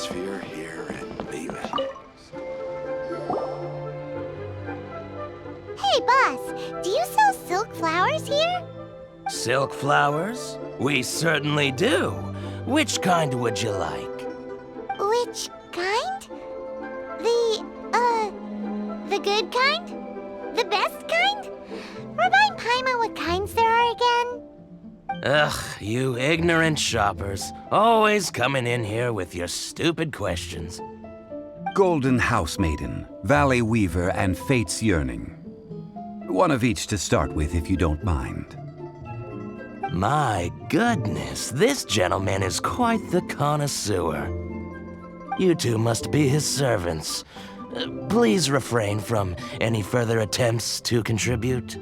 atmosphere here at Teyvat. Hey, boss, do you sell silk flowers here? Silk flowers? We certainly do. Which kind would you like? Which kind? The good kind? The best kind? Remind Paimon what kinds there are again? Ugh, you ignorant shoppers. Always coming in here with your stupid questions. Golden House Maiden, Valley Weaver, and Fate's Yearning. One of each to start with, if you don't mind. My goodness, this gentleman is quite the connoisseur. You two must be his servants. Please refrain from any further attempts to contribute.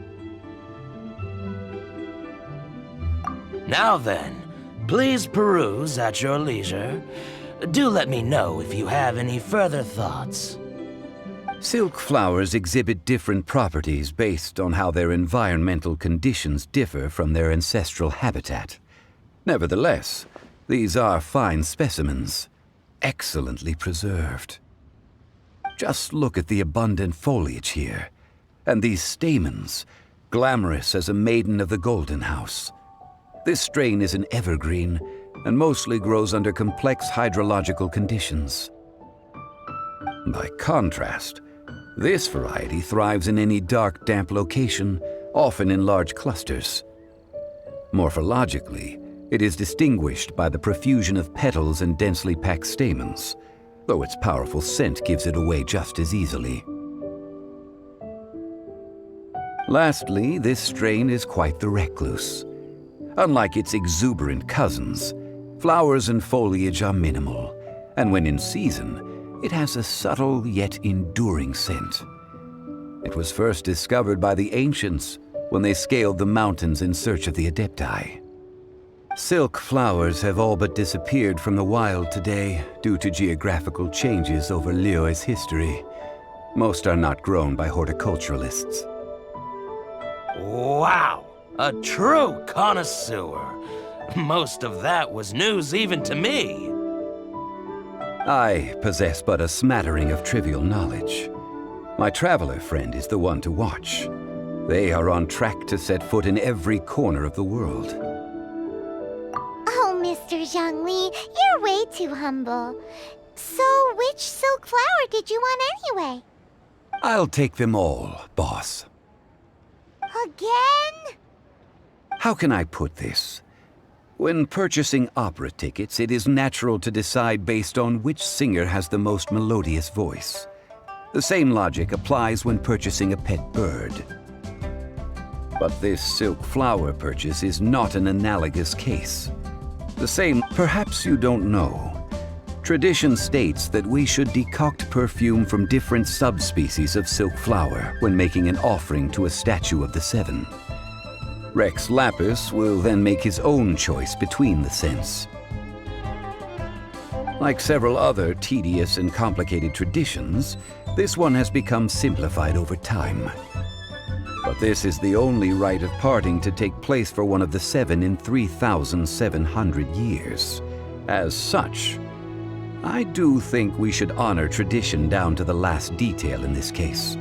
Now then, please peruse at your leisure. Do let me know if you have any further thoughts. Silk flowers exhibit different properties based on how their environmental conditions differ from their ancestral habitat. Nevertheless, these are fine specimens, excellently preserved. Just look at the abundant foliage here, and these stamens, glamorous as a maiden of the Golden House. This strain is an evergreen, and mostly grows under complex hydrological conditions. By contrast, this variety thrives in any dark, damp location, often in large clusters. Morphologically, it is distinguished by the profusion of petals and densely packed stamens, though its powerful scent gives it away just as easily. Lastly, this strain is quite the recluse. Unlike its exuberant cousins, flowers and foliage are minimal, and when in season, it has a subtle yet enduring scent. It was first discovered by the ancients when they scaled the mountains in search of the Adepti. Silk flowers have all but disappeared from the wild today due to geographical changes over Liyue's history. Most are not grown by horticulturalists. Wow! A true connoisseur. Most of that was news even to me. I possess but a smattering of trivial knowledge. My traveler friend is the one to watch. They are on track to set foot in every corner of the world. Oh, Mr. Zhongli, you're way too humble. So, which silk flower did you want anyway? I'll take them all, boss. Again? How can I put this? When purchasing opera tickets, it is natural to decide based on which singer has the most melodious voice. The same logic applies when purchasing a pet bird. But this silk flower purchase is not an analogous case. The same, perhaps you don't know. Tradition states that we should decoct perfume from different subspecies of silk flower when making an offering to a statue of the seven. Rex Lapis will then make his own choice between the scents. Like several other tedious and complicated traditions, this one has become simplified over time. But this is the only rite of parting to take place for one of the seven in 3,700 years. As such, I do think we should honor tradition down to the last detail in this case.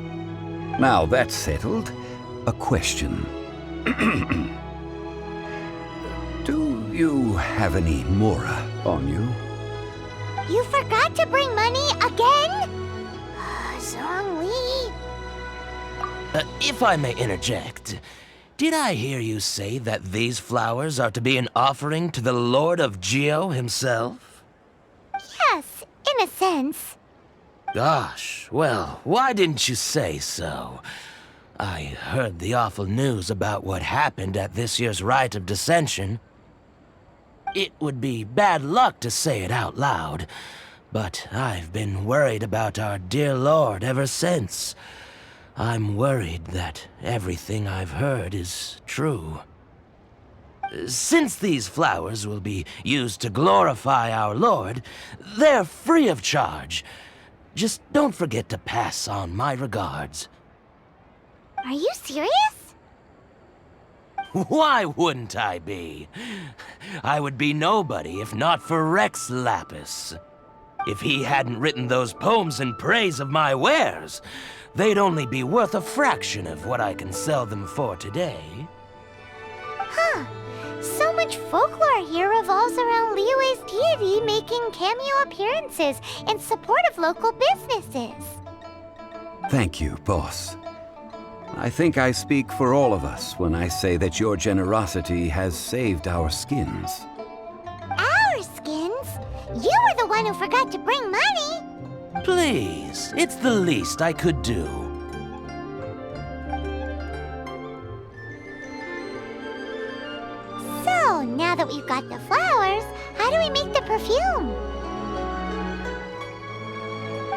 Now that's settled, a question. Do you have any mora on you? You forgot to bring money again? Zhongli. If I may interject, did I hear you say that these flowers are to be an offering to the Lord of Geo himself? Yes, in a sense. Gosh, well, why didn't you say so? I heard the awful news about what happened at this year's Rite of Dissension. It would be bad luck to say it out loud, but I've been worried about our dear Lord ever since. I'm worried that everything I've heard is true. Since these flowers will be used to glorify our Lord, they're free of charge. Just don't forget to pass on my regards. Are you serious? Why wouldn't I be? I would be nobody if not for Rex Lapis. If he hadn't written those poems in praise of my wares, they'd only be worth a fraction of what I can sell them for today. Huh. So much folklore here revolves around Liyue's deity making cameo appearances in support of local businesses. Thank you, boss. I think I speak for all of us when I say that your generosity has saved our skins. Our skins? You were the one who forgot to bring money! Please, it's the least I could do. So, now that we've got the flowers, how do we make the perfume?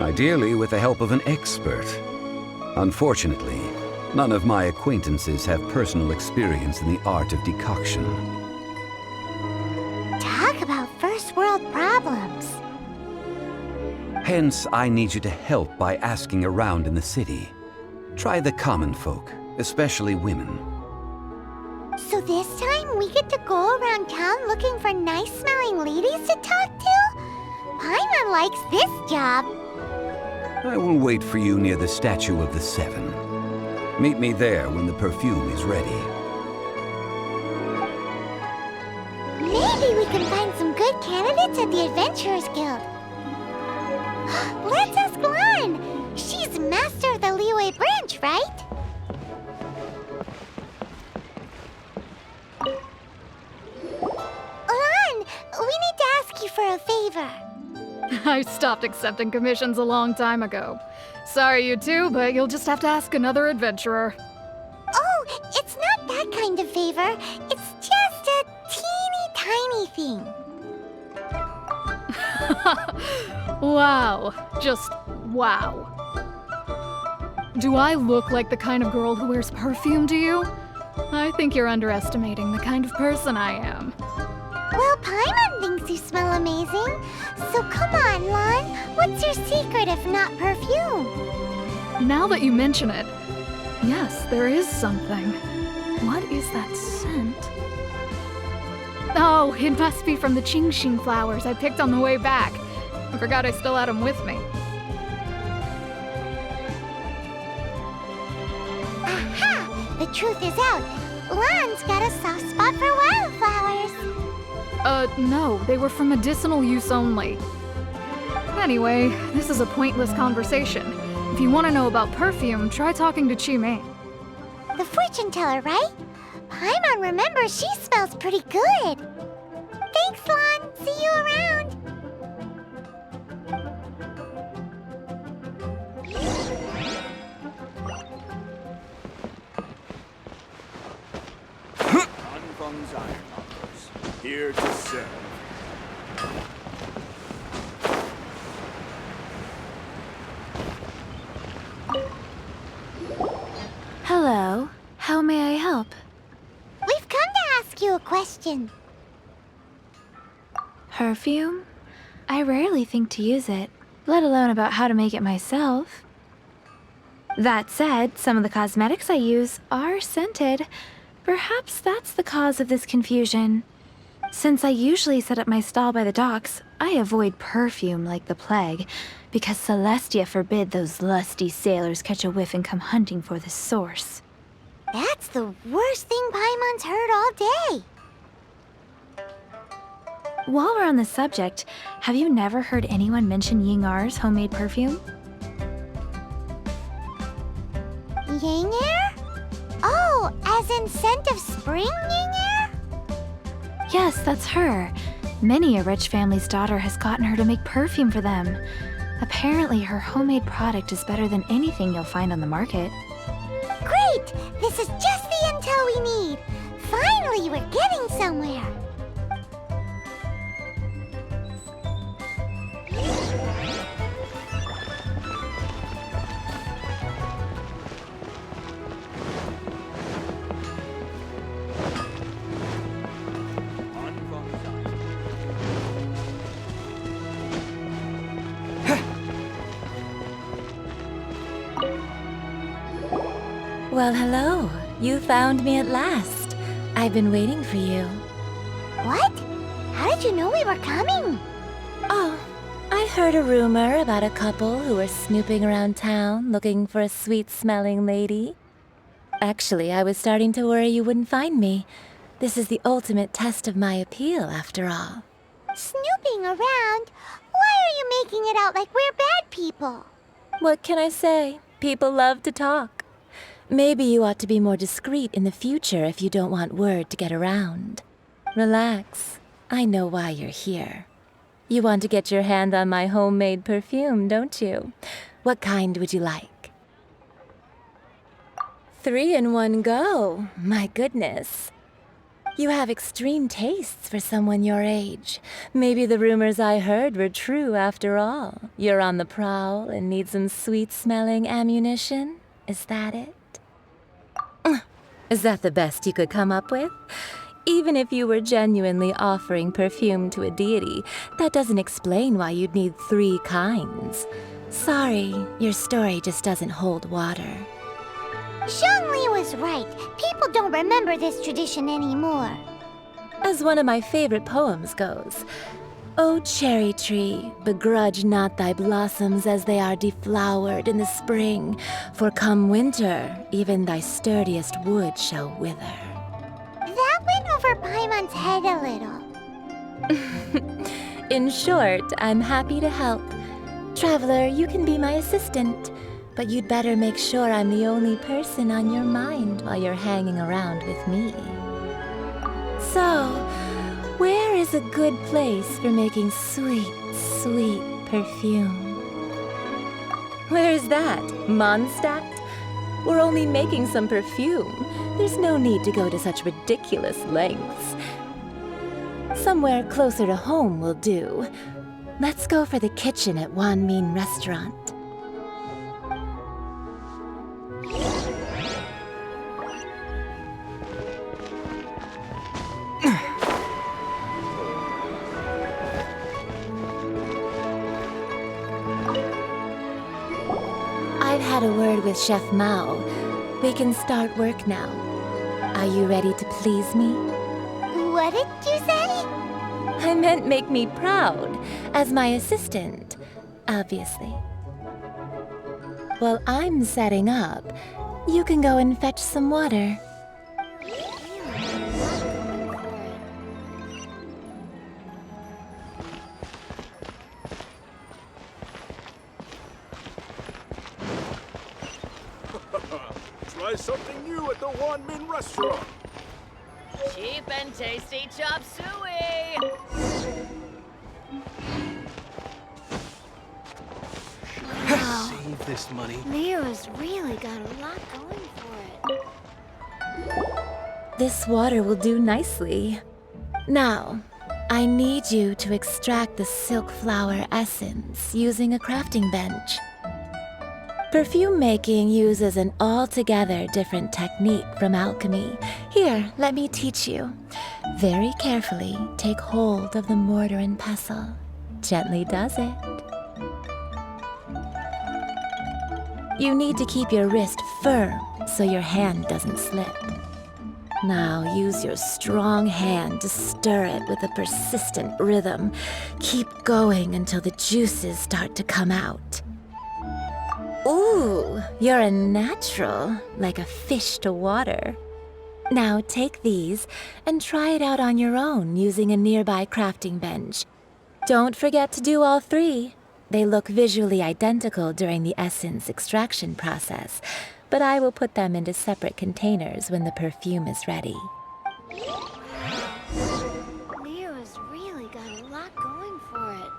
Ideally with the help of an expert. Unfortunately, none of my acquaintances have personal experience in the art of decoction. Talk about first world problems. Hence, I need you to help by asking around in the city. Try the common folk, especially women. So this time we get to go around town looking for nice-smelling ladies to talk to? Paimon likes this job. I will wait for you near the Statue of the Seven. Meet me there when the perfume is ready. Maybe we can find some good candidates at the Adventurers Guild. Let's ask Lan. She's master of the Liyue branch, right? Lan, we need to ask you for a favor. I stopped accepting commissions a long time ago. Sorry, you two, but you'll just have to ask another adventurer. Oh, it's not that kind of favor. It's just a teeny tiny thing. Wow. Just wow. Do I look like the kind of girl who wears perfume to you? I think you're underestimating the kind of person I am. Well, Paimon thinks you smell amazing. So come on, Lan. What's your secret if not perfume? Now that you mention it, yes, there is something. What is that scent? Oh, it must be from the Qingxing flowers I picked on the way back. I forgot I still had them with me. Aha! The truth is out. Lan's got a soft spot for wildflowers. No, they were for medicinal use only. Anyway, this is a pointless conversation. If you want to know about perfume, try talking to Qimei. The fortune teller, right? Paimon remembers she smells pretty good. Thanks, Lan. See you around. Anfang's ironmongers, here to serve. Hello. How may I help? We've come to ask you a question. Perfume? I rarely think to use it, let alone about how to make it myself. That said, some of the cosmetics I use are scented. Perhaps that's the cause of this confusion. Since I usually set up my stall by the docks, I avoid perfume like the plague, because Celestia forbid those lusty sailors catch a whiff and come hunting for the source. That's the worst thing Paimon's heard all day. While we're on the subject, have you never heard anyone mention Yingar's homemade perfume? Yingar? Oh, as in scent of spring, Yingar? Yes, that's her. Many a rich family's daughter has gotten her to make perfume for them. Apparently, her homemade product is better than anything you'll find on the market. Great! This is just the intel we need. Finally, we're getting somewhere. Well, hello. You found me at last. I've been waiting for you. What? How did you know we were coming? Oh, I heard a rumor about a couple who were snooping around town looking for a sweet-smelling lady. Actually, I was starting to worry you wouldn't find me. This is the ultimate test of my appeal, after all. Snooping around? Why are you making it out like we're bad people? What can I say? People love to talk. Maybe you ought to be more discreet in the future if you don't want word to get around. Relax. I know why you're here. You want to get your hand on my homemade perfume, don't you? What kind would you like? 3 in one go. My goodness. You have extreme tastes for someone your age. Maybe the rumors I heard were true after all. You're on the prowl and need some sweet-smelling ammunition? Is that it? Is that the best you could come up with? Even if you were genuinely offering perfume to a deity, that doesn't explain why you'd need 3 kinds. Sorry, your story just doesn't hold water. Zhongli was right. People don't remember this tradition anymore. As one of my favorite poems goes, "O cherry tree, begrudge not thy blossoms as they are deflowered in the spring, for come winter, even thy sturdiest wood shall wither." That went over Paimon's head a little. In short, I'm happy to help. Traveler, you can be my assistant, but you'd better make sure I'm the only person on your mind while you're hanging around with me. So, where is a good place for making sweet, sweet perfume? Where is that? Mondstadt? We're only making some perfume. There's no need to go to such ridiculous lengths. Somewhere closer to home will do. Let's go for the kitchen at Wanmin Restaurant. I've had a word with Chef Mao. We can start work now. Are you ready to please me? What did you say? I meant make me proud, as my assistant, obviously. While I'm setting up, you can go and fetch some water. Try something new at the Wanmin restaurant. Cheap and tasty chop suey! Save this money. Leo's really got a lot going for it. This water will do nicely. Now, I need you to extract the silk flower essence using a crafting bench. Perfume making uses an altogether different technique from alchemy. Here, let me teach you. Very carefully, take hold of the mortar and pestle. Gently does it. You need to keep your wrist firm so your hand doesn't slip. Now use your strong hand to stir it with a persistent rhythm. Keep going until the juices start to come out. Ooh, you're a natural, like a fish to water. Now take these and try it out on your own using a nearby crafting bench. Don't forget to do all 3. They look visually identical during the essence extraction process, but I will put them into separate containers when the perfume is ready. Leo's really got a lot going for it.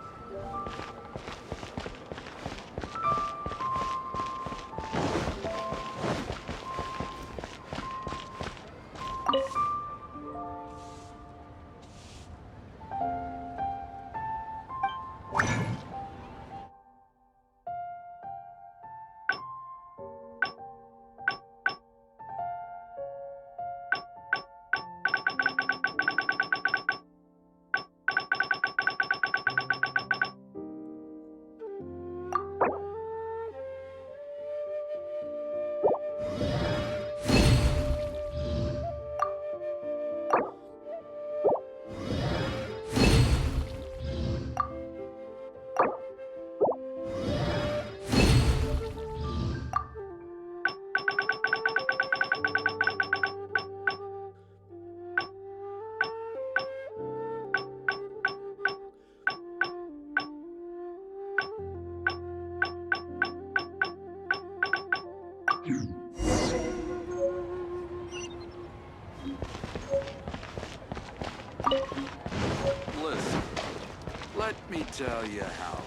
tell you how.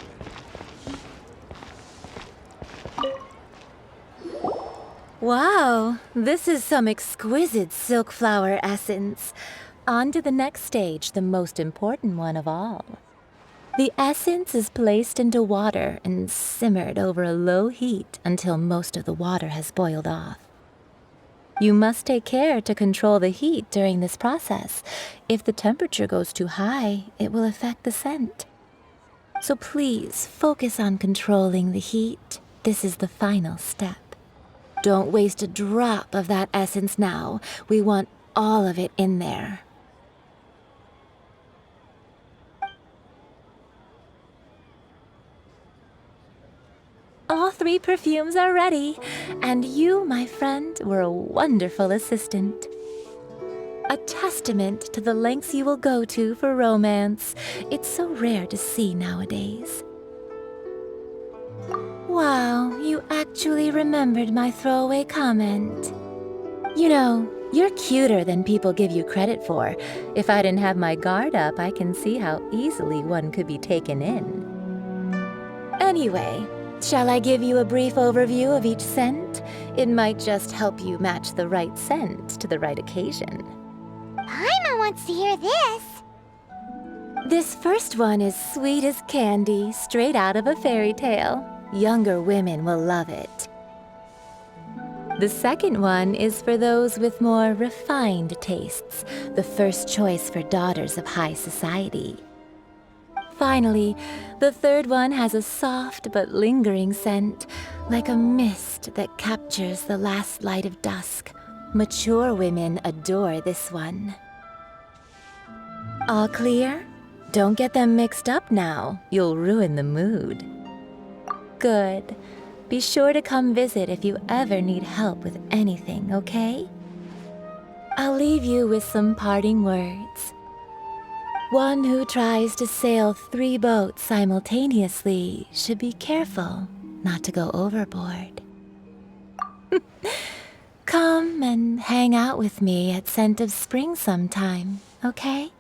Wow, this is some exquisite silk flower essence. On to the next stage, the most important one of all. The essence is placed into water and simmered over a low heat until most of the water has boiled off. You must take care to control the heat during this process. If the temperature goes too high, it will affect the scent. So please focus on controlling the heat. This is the final step. Don't waste a drop of that essence now. We want all of it in there. All 3 perfumes are ready, and you, my friend, were a wonderful assistant. A testament to the lengths you will go to for romance. It's so rare to see nowadays. Wow, you actually remembered my throwaway comment. You know, you're cuter than people give you credit for. If I didn't have my guard up, I can see how easily one could be taken in. Anyway, shall I give you a brief overview of each scent? It might just help you match the right scent to the right occasion. Paimon wants to hear this. This first one is sweet as candy, straight out of a fairy tale. Younger women will love it. The second one is for those with more refined tastes, the first choice for daughters of high society. Finally, the third one has a soft but lingering scent, like a mist that captures the last light of dusk. Mature women adore this one. All clear? Don't get them mixed up now. You'll ruin the mood. Good. Be sure to come visit if you ever need help with anything, okay? I'll leave you with some parting words. One who tries to sail 3 boats simultaneously should be careful not to go overboard. Come and hang out with me at Scent of Spring sometime, okay?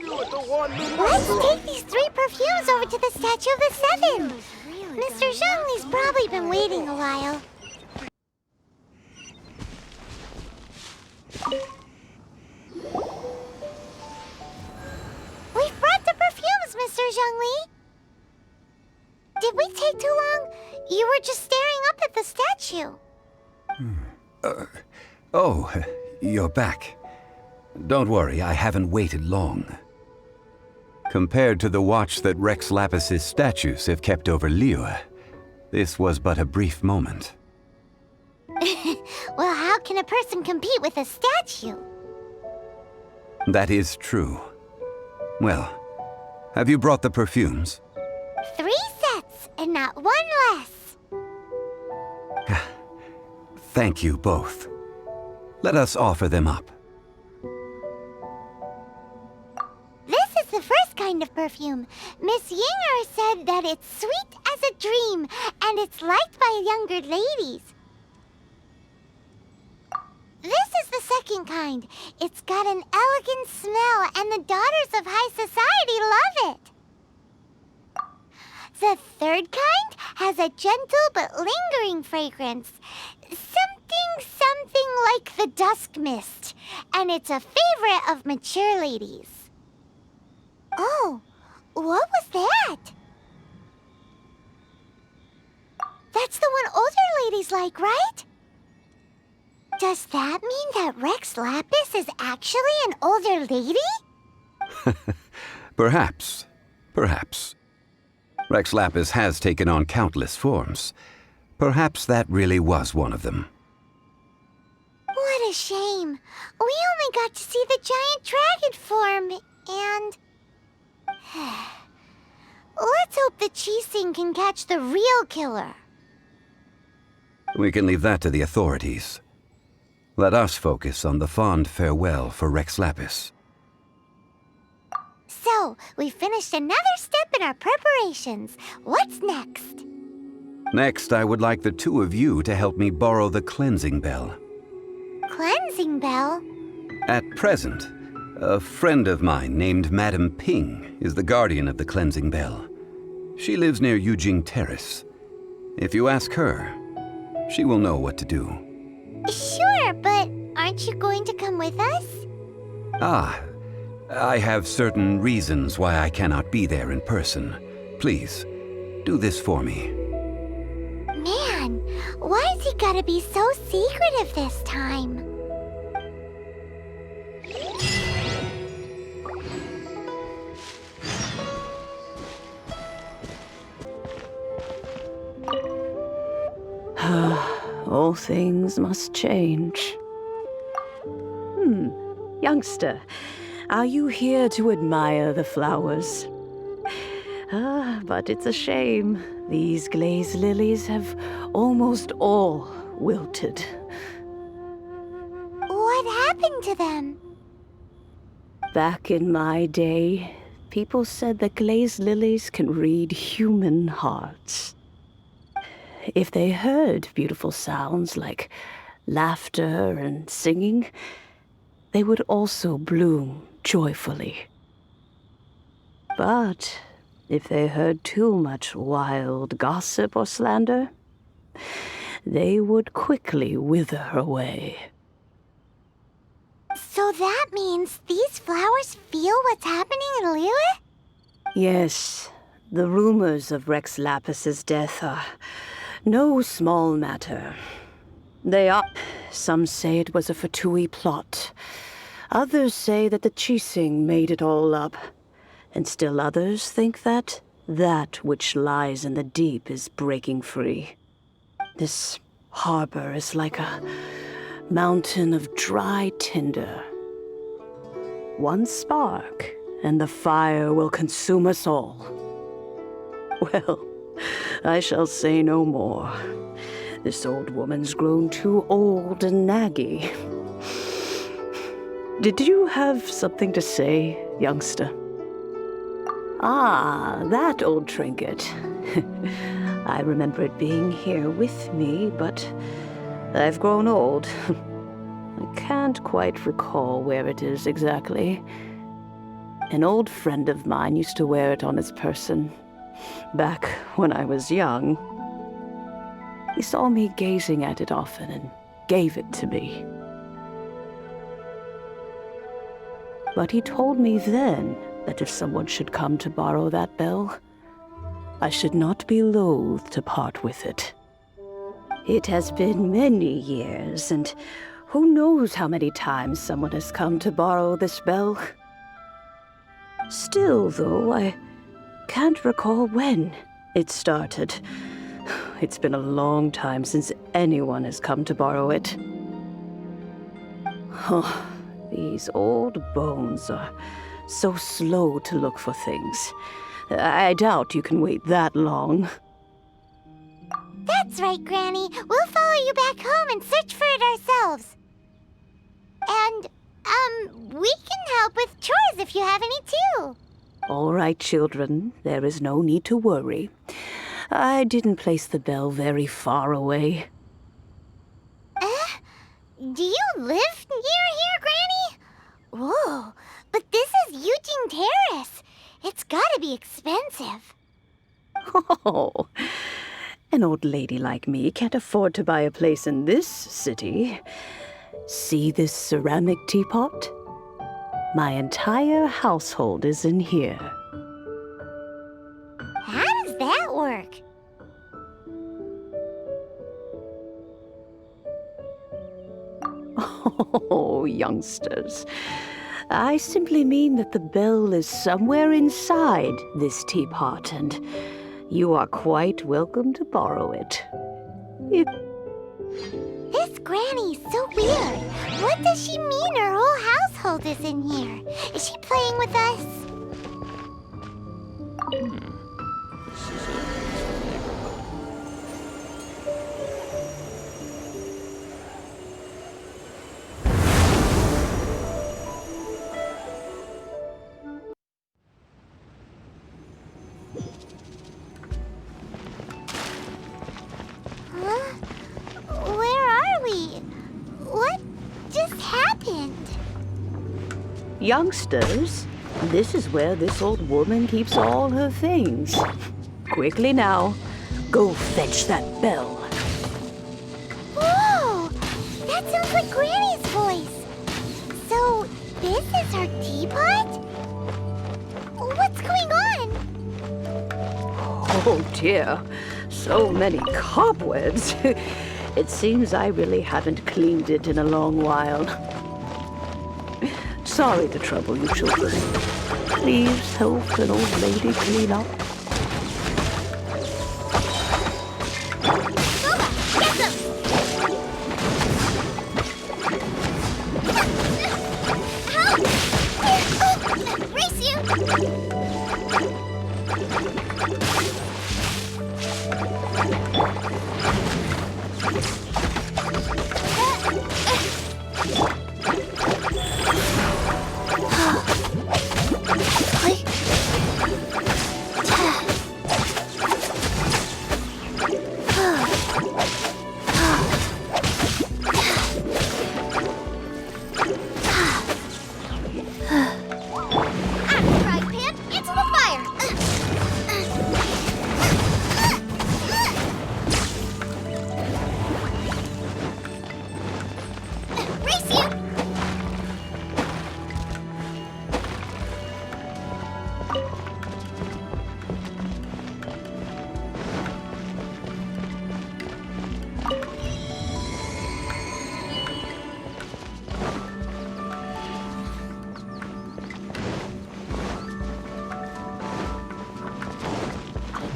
Let's take these 3 perfumes over to the Statue of the Seven. Mr. Zhongli's probably been waiting a while. We've brought the perfumes, Mr. Zhongli. Did we take too long? You were just staring up at the statue. Oh, you're back. Don't worry, I haven't waited long. Compared to the watch that Rex Lapis's statues have kept over Liyue, this was but a brief moment. Well, how can a person compete with a statue? That is true. Well, have you brought the perfumes? 3 sets, and not 1 less. Thank you both. Let us offer them up. This is the first kind of perfume. Miss Yinger said that it's sweet as a dream, and it's liked by younger ladies. This is the second kind. It's got an elegant smell, and the daughters of high society love it. The third kind has a gentle but lingering fragrance. Something like the dusk mist, and it's a favorite of mature ladies. Oh, what was that? That's the one older ladies like, right? Does that mean that Rex Lapis is actually an older lady? Perhaps. Perhaps. Rex Lapis has taken on countless forms. Perhaps that really was one of them. What a shame. We only got to see the giant dragon form, and... Let's hope that Qixing can catch the real killer. We can leave that to the authorities. Let us focus on the fond farewell for Rex Lapis. So, we finished another step in our preparations. What's next? Next, I would like the 2 of you to help me borrow the cleansing bell. Cleansing bell? At present, A friend of mine named Madame Ping is the guardian of the cleansing bell. She lives near Yujing Terrace. If you ask her, she will know what to do. Sure, but aren't you going to come with us? Ah, I have certain reasons why I cannot be there in person. Please, do this for me. Man, why's he gotta be so secretive this time? All things must change. Youngster, are you here to admire the flowers? But it's a shame. These glazed lilies have almost all wilted. What happened to them? Back in my day, people said that glazed lilies can read human hearts. If they heard beautiful sounds like laughter and singing, they would also bloom joyfully. But if they heard too much wild gossip or slander, they would quickly wither away. So that means these flowers feel what's happening in Liyue? Yes, the rumors of Rex Lapis's death are no small matter. Some say it was a Fatui plot. Others say that the Chising made it all up. And still others think that which lies in the deep is breaking free. This harbor is like a mountain of dry tinder. One spark, and the fire will consume us all. Well, I shall say no more. This old woman's grown too old and naggy. Did you have something to say, youngster? Ah, that old trinket. I remember it being here with me, but I've grown old. I can't quite recall where it is exactly. An old friend of mine used to wear it on his person, back when I was young. He saw me gazing at it often and gave it to me. But he told me then that if someone should come to borrow that bell, I should not be loath to part with it. It has been many years, and who knows how many times someone has come to borrow this bell. Still, though, I can't recall when it started. It's been a long time since anyone has come to borrow it. Oh, these old bones are so slow to look for things. I doubt you can wait that long. That's right, Granny. We'll follow you back home and search for it ourselves. And, we can help with chores if you have any too. All right, children. There is no need to worry. I didn't place the bell very far away. Do you live near here, Granny? Whoa, but this is Yujing Terrace. It's gotta be expensive. Oh, an old lady like me can't afford to buy a place in this city. See this ceramic teapot? My entire household is in here. How does that work? Oh, youngsters. I simply mean that the bell is somewhere inside this teapot, and you are quite welcome to borrow it. This Granny's so weird. What does she mean her whole household is in here? Is she playing with us? Huh? Where are we? What just happened? Youngsters, this is where this old woman keeps all her things. Quickly now, go fetch that bell. Whoa! That sounds like Granny's voice. So, this is her teapot? What's going on? Oh dear, so many cobwebs. It seems I really haven't cleaned it in a long while. Sorry to trouble you, children. Please help an old lady clean up. Get them! Help! Race you!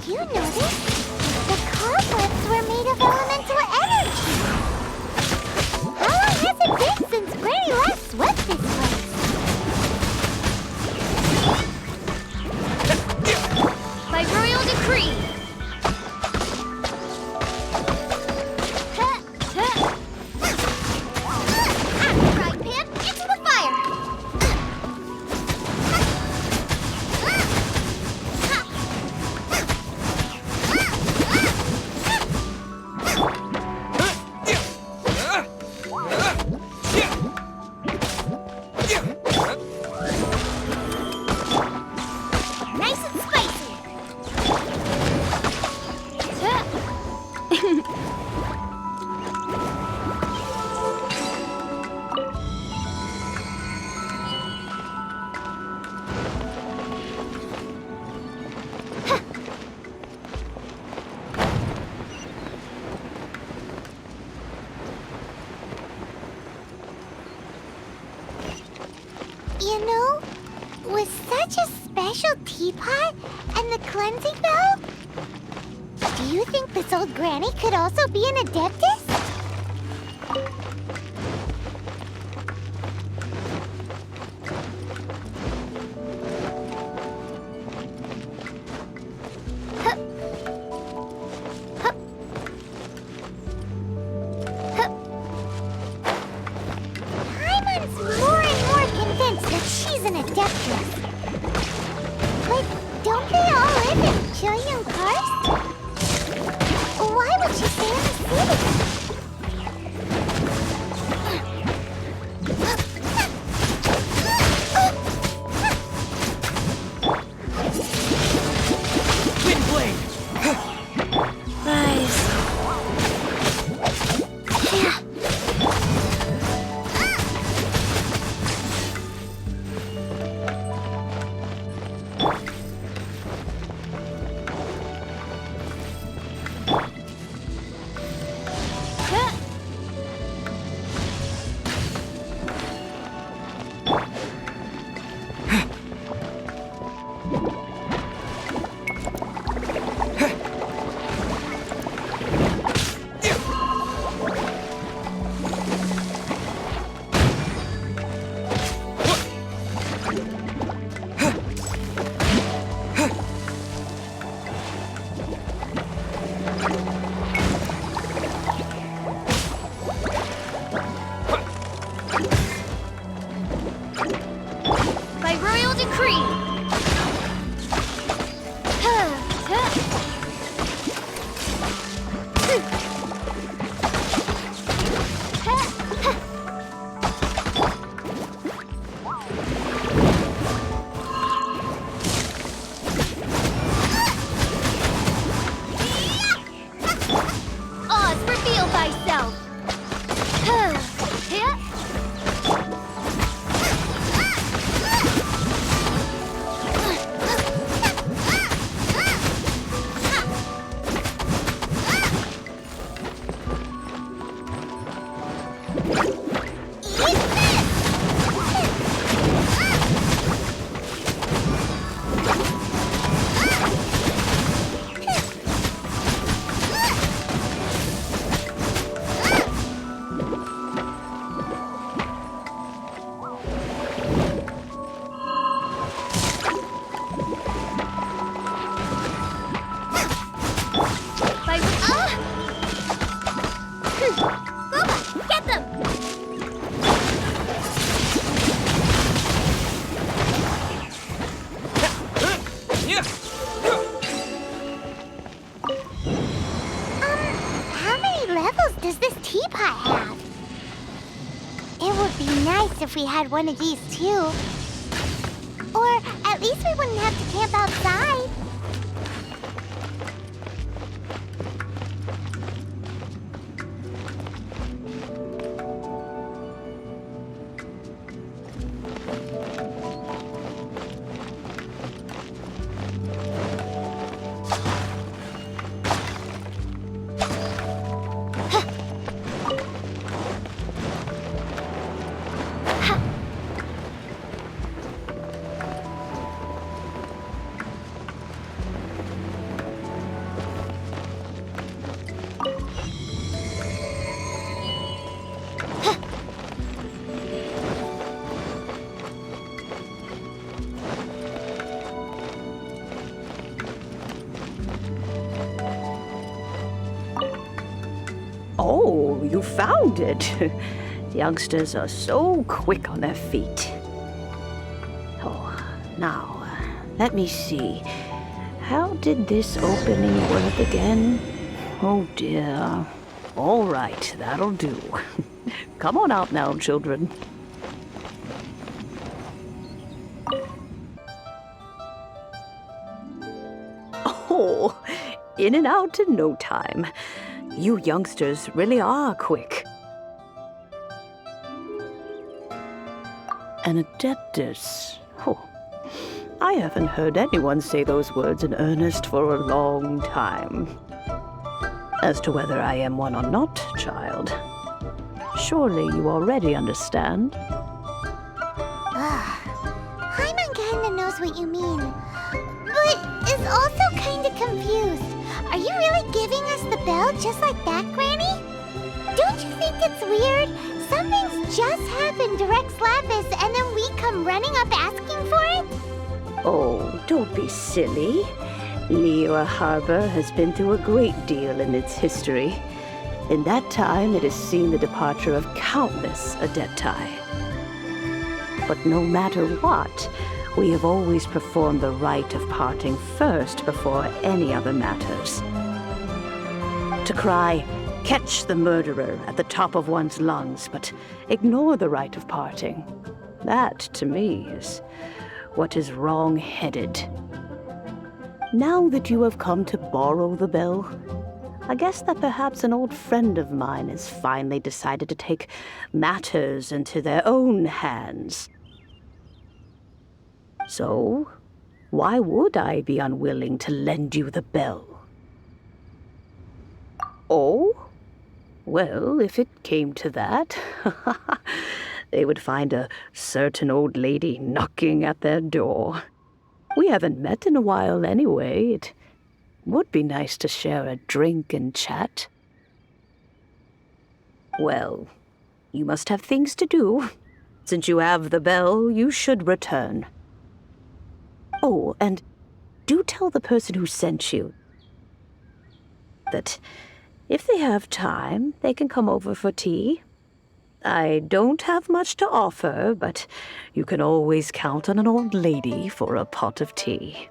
Did you notice? The cobwebs were made of elemental energy. How long has it been since Granny last swept this place? By royal decree. Right, Pip, into the fire! Nice and spicy! You know, with such a special teapot and the cleansing bell, do you think this old granny could also be an adeptus? Hup. Hup. Hup. Paimon's more and more convinced that she's an adeptus. But don't they all live in Chilian Karst? Why would she stay in the city? Windblade! Rise. By royal decree. does this teapot have? It would be nice if we had one of these too. Or at least we wouldn't have to camp outside. Oh, you found it. Youngsters are so quick on their feet. Oh, now, let me see. How did this opening work again? Oh dear. All right, that'll do. Come on out now, children. Oh, in and out in no time. You youngsters really are quick. An adeptus. Oh, I haven't heard anyone say those words in earnest for a long time. As to whether I am one or not, child, surely you already understand. Paimon kinda knows what you mean, but is also kinda confused. Are you really giving us the bell just like that, Granny? Don't you think it's weird? Something's just happened to Rex Lapis and then we come running up asking for it? Oh, don't be silly. Liyue Harbor has been through a great deal in its history. In that time, it has seen the departure of countless adepti. But no matter what, we have always performed the rite of parting first before any other matters. To cry, "Catch the murderer," at the top of one's lungs, but ignore the rite of parting. That, to me, is what is wrong-headed. Now that you have come to borrow the bell, I guess that perhaps an old friend of mine has finally decided to take matters into their own hands. So, why would I be unwilling to lend you the bell? Oh? Well, if it came to that, they would find a certain old lady knocking at their door. We haven't met in a while anyway. It would be nice to share a drink and chat. Well, you must have things to do. Since you have the bell, you should return. Oh, and do tell the person who sent you that if they have time, they can come over for tea. I don't have much to offer, but you can always count on an old lady for a pot of tea.